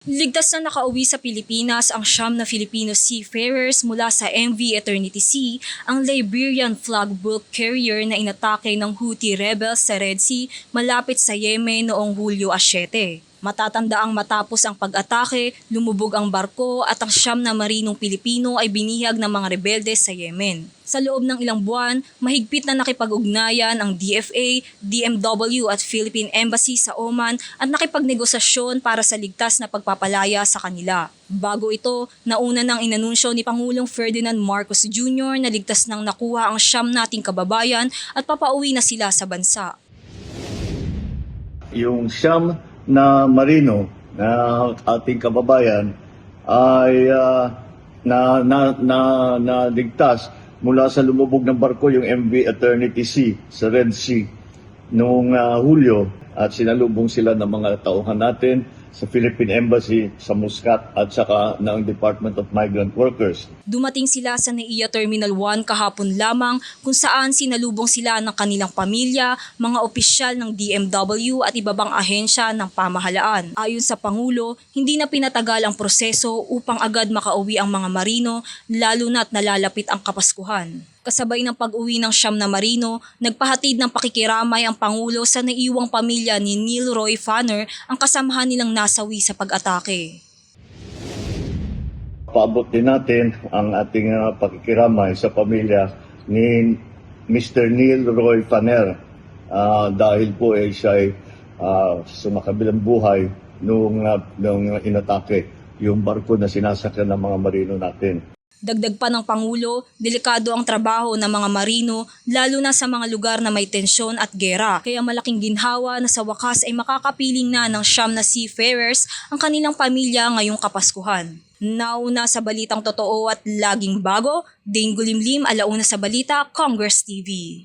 Ligtas na nakauwi sa Pilipinas ang 9 na Filipino seafarers mula sa MV Eternity Sea, ang Liberian flag bulk carrier na inatake ng Houthi rebels sa Red Sea malapit sa Yemen noong Hulyo 7. Matatandaang matapos ang pag-atake, lumubog ang barko at ang 9 na marinong Pilipino ay binihag ng mga rebelde sa Yemen. Sa loob ng ilang buwan, mahigpit na nakipag-ugnayan ang DFA, DMW at Philippine Embassy sa Oman at nakipagnegosasyon para sa ligtas na pagpapalaya sa kanila. Bago ito, nauna nang inanunsyo ni Pangulong Ferdinand Marcos Jr. na ligtas nang nakuha ang 9 nating kababayan at papauwi na sila sa bansa. Yung 9 na marino na ating kababayan ay naligtas mula sa lumubog ng barko, yung MV Eternity Sea sa Red Sea noong Hulyo, at sinalubong sila ng mga tauhan natin sa Philippine Embassy sa Muscat at saka ng Department of Migrant Workers. Dumating sila sa NAIA Terminal 1 kahapon lamang kung saan sinalubong sila ng kanilang pamilya, mga opisyal ng DMW at iba pang ahensya ng pamahalaan. Ayon sa Pangulo, hindi na pinatagal ang proseso upang agad makauwi ang mga marino, lalo na't nalalapit ang Kapaskuhan. Kasabay ng pag-uwi ng 9 na marino, nagpahatid ng pakikiramay ang Pangulo sa naiiwang pamilya ni Neil Roy Fanner, ang kasamahan nilang nasawi sa pag-atake. Paabot din natin ang ating pakikiramay sa pamilya ni Mr. Neil Roy Fanner dahil po siya ay sumakabilang buhay nung inatake yung barko na sinasakyan ng mga marino natin. Dagdag pa ng Pangulo, delikado ang trabaho ng mga marino lalo na sa mga lugar na may tensyon at gera. Kaya malaking ginhawa na sa wakas ay makakapiling na ng 9 na seafarers ang kanilang pamilya ngayong Kapaskuhan. Nauna sa balitang totoo at laging bago, Dane Gulimlim, Alauna sa Balita, Congress TV.